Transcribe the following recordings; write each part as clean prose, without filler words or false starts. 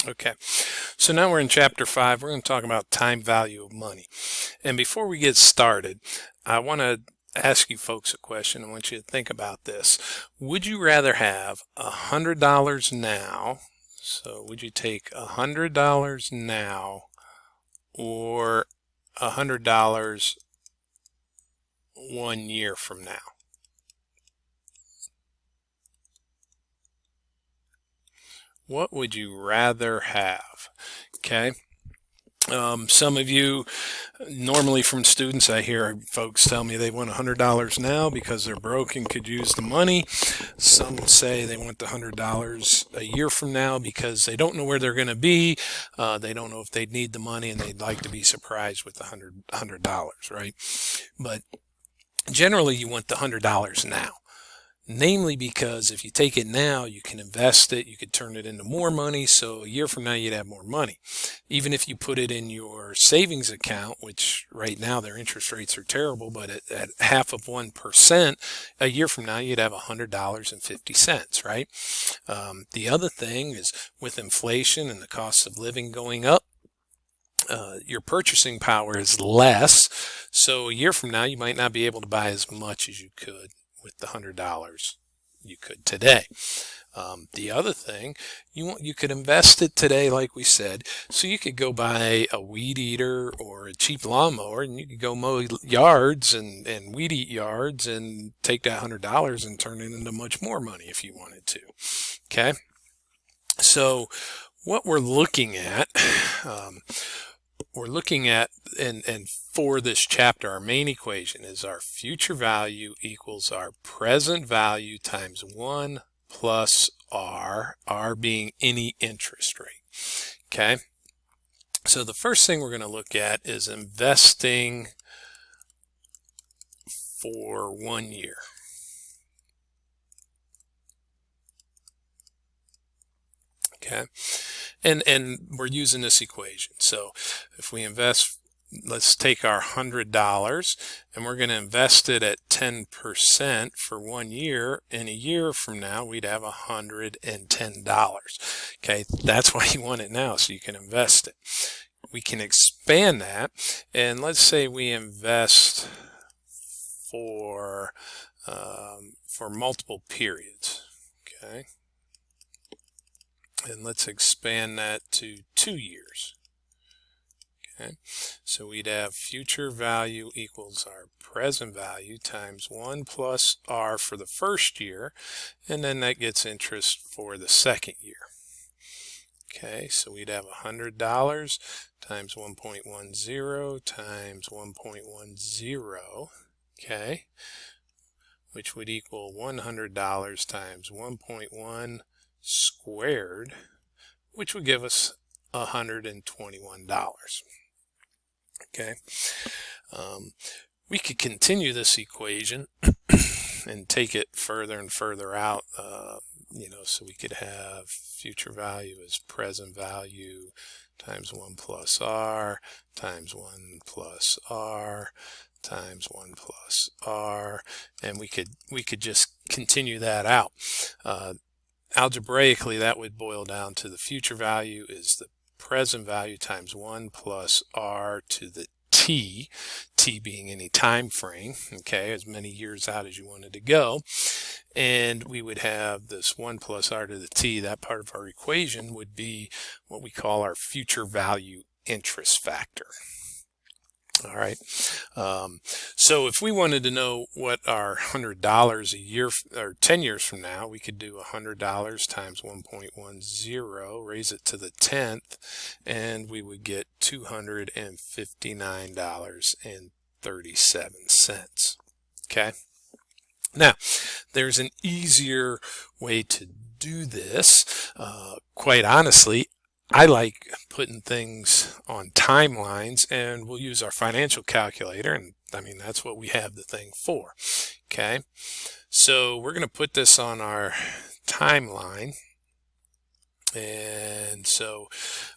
Okay, so now we're in chapter 5. We're going to talk about time value of money. And before we get started, I want to ask you folks a question. I want you to think about this. Would you rather have $100 now? So would you take $100 now or $100 1 year from now? What would you rather have? Okay. Some of you, normally from students, I hear folks tell me they want $100 now because they're broke and could use the money. Some say they want the $100 a year from now because they don't know where they're going to be. They don't know if they'd need the money and they'd like to be surprised with the $100, right? But generally, you want the $100 now. Namely because if you take it now, you can invest it, you could turn it into more money, so a year from now you'd have more money. Even if you put it in your savings account, which right now their interest rates are terrible, but at half of 1%, a year from now you'd have $100.50, right? The other thing is with inflation and the cost of living going up, your purchasing power is less, so a year from now you might not be able to buy as much as you could with the $100 you could today. The other thing, you could invest it today, like we said, so you could go buy a weed eater or a cheap lawnmower, and you could go mow yards and weed eat yards and take that $100 and turn it into much more money if you wanted to. Okay, so what we're looking at, and for this chapter, our main equation is our future value equals our present value times 1 plus R being any interest rate. Okay, so the first thing we're going to look at is investing for 1 year. Okay, and we're using this equation. So if we invest, let's take our $100 and we're going to invest it at 10% for 1 year. In a year from now, we'd have $110. Okay, that's why you want it now, so you can invest it. We can expand that, and let's say we invest for multiple periods. Okay. And let's expand that to 2 years. Okay, so we'd have future value equals our present value times 1 plus R for the first year, and then that gets interest for the second year. Okay, so we'd have $100 times 1.10 times 1.10, okay, which would equal $100 times 1.1 squared, which would give us $121. Okay, we could continue this equation and take it further and further out, so we could have future value as present value times 1 plus R times 1 plus R times 1 plus R, and we could just continue that out. Algebraically, that would boil down to the future value is the present value times 1 plus R to the t being any time frame, okay, as many years out as you wanted to go. And we would have this 1 plus R to the t, that part of our equation would be what we call our future value interest factor. All right, so if we wanted to know what our $100 a year or 10 years from now, we could do $100 times 1.10, raise it to the 10th, and we would get $259.37. Okay, now there's an easier way to do this. Quite honestly, I like putting things on timelines, and we'll use our financial calculator, and I mean that's what we have the thing for. Okay, so we're going to put this on our timeline, and so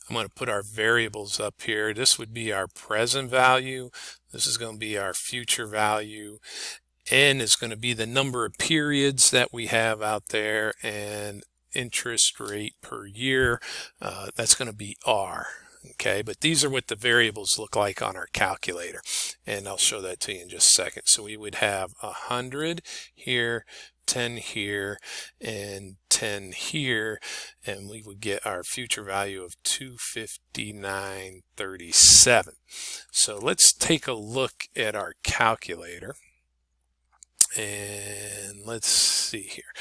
I'm going to put our variables up here. This would be our present value, this is going to be our future value, N is going to be the number of periods that we have out there, and interest rate per year. That's going to be R. Okay, but these are what the variables look like on our calculator, and I'll show that to you in just a second. So we would have 100 here, 10 here, and 10 here, and we would get our future value of 259.37. So let's take a look at our calculator, and let's see here.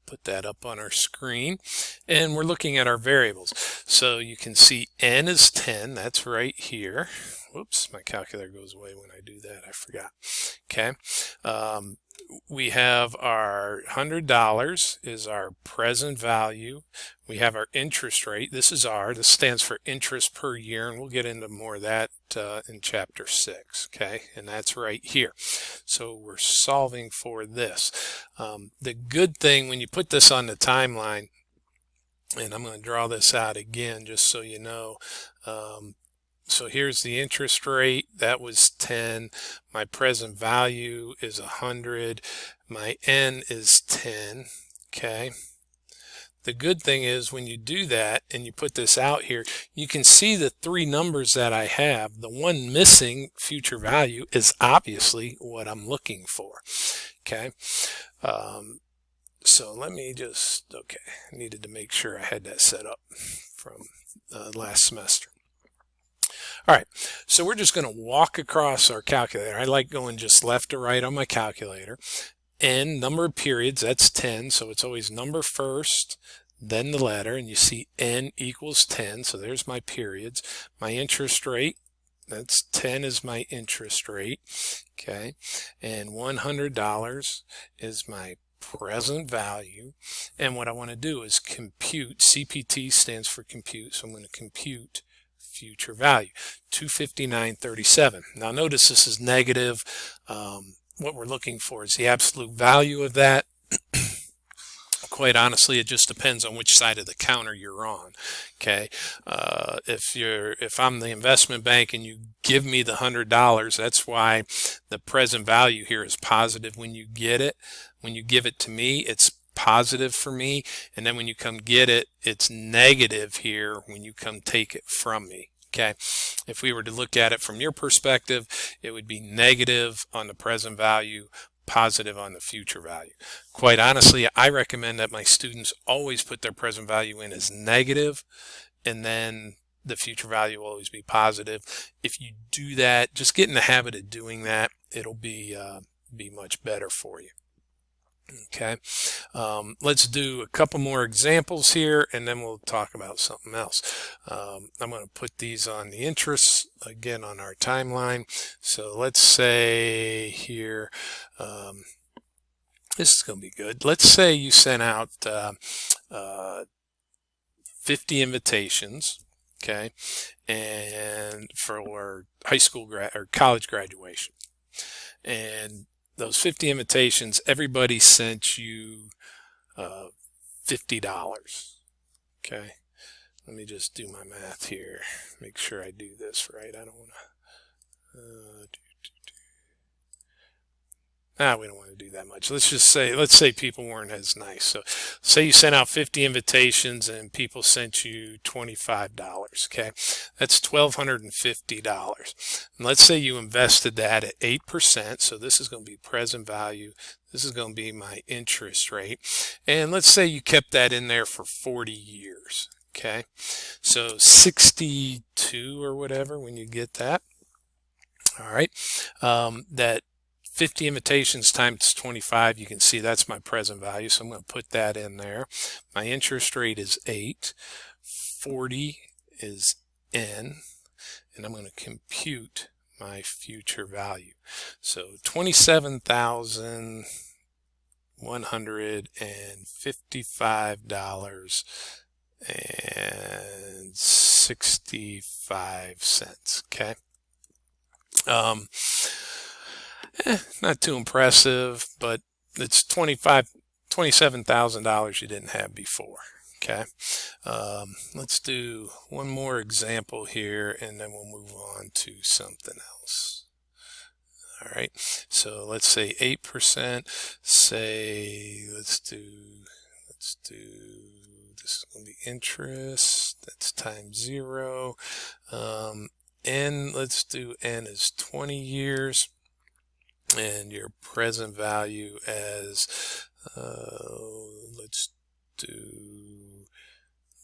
Put that up on our screen, and we're looking at our variables. So you can see n is 10. That's right here. Whoops, my calculator goes away when I do that. I forgot. Okay. We have our $100 is our present value. We have our interest rate. This is R. This stands for interest per year, and we'll get into more of that in chapter 6. Okay, and that's right here. So we're solving for this. The good thing when you put this on the timeline, and I'm going to draw this out again just so you know. So here's the interest rate. That was 10. My present value is 100. My N is 10. Okay. The good thing is when you do that and you put this out here, you can see the three numbers that I have. The one missing, future value, is obviously what I'm looking for. Okay. So let me just, okay, I needed to make sure I had that set up from last semester. All right, so we're just going to walk across our calculator. I like going just left to right on my calculator. N, number of periods, that's 10, so it's always number first, then the letter, and you see N equals 10, so there's my periods. My interest rate, that's 10 is my interest rate, okay, and $100 is my present value, and what I want to do is compute. CPT stands for compute, so I'm going to compute future value, 259.37. Now notice this is negative. What we're looking for is the absolute value of that. Quite honestly, it just depends on which side of the counter you're on. Okay, if I'm the investment bank and you give me the $100, that's why the present value here is positive when you get it. When you give it to me, it's positive for me, and then when you come get it, it's negative here when you come take it from me. Okay, if we were to look at it from your perspective, it would be negative on the present value, positive on the future value. Quite honestly, I recommend that my students always put their present value in as negative, and then the future value will always be positive. If you do that, just get in the habit of doing that, it'll be much better for you. Okay, let's do a couple more examples here, and then we'll talk about something else. I'm going to put these on the interests again on our timeline. So let's say here, this is going to be good. Let's say you sent out 50 invitations, okay, and for high school or college graduation, and those 50 invitations, everybody sent you $50. Okay, let me just do my math here. Make sure I do this right. I don't want to. We don't want to do that much. Let's say people weren't as nice. So say you sent out 50 invitations and people sent you $25. Okay, that's $1,250. And let's say you invested that at 8%. So this is going to be present value. This is going to be my interest rate. And let's say you kept that in there for 40 years. Okay, so 62 or whatever when you get that. All right, that 50 invitations times 25, you can see that's my present value, so I'm going to put that in there. My interest rate is 8, 40 is N, and I'm going to compute my future value. So $27,155.65. Okay. Not too impressive, but it's $27,000 you didn't have before. Okay, let's do one more example here, and then we'll move on to something else. All right, so let's say 8%. Say let's do this is going to be interest. That's times 0. N, let's do N as 20 years. And your present value as, let's do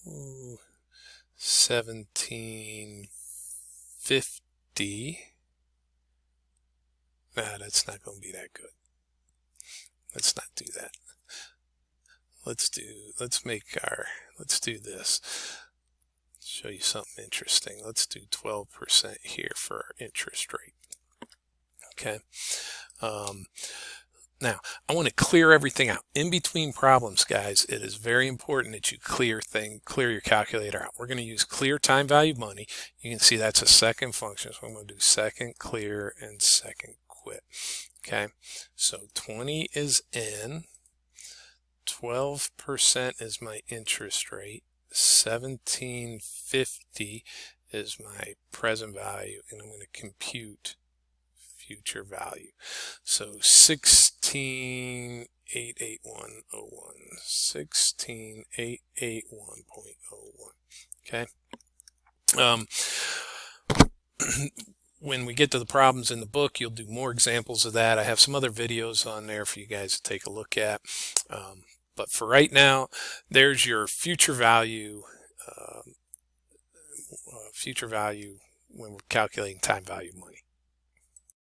1750. Nah, that's not going to be that good. Let's not do that. Let's do this. Show you something interesting. Let's do 12% here for our interest rate. Okay. Now, I want to clear everything out. In between problems, guys, it is very important that you clear your calculator out. We're going to use clear time value money. You can see that's a second function. So I'm going to do second clear and second quit. Okay. So 20 is N. 12% is my interest rate. 1750 is my present value, and I'm going to compute future value. So 16881.01. 16881.01. Okay. When we get to the problems in the book, you'll do more examples of that. I have some other videos on there for you guys to take a look at. But for right now, there's your future value when we're calculating time value money.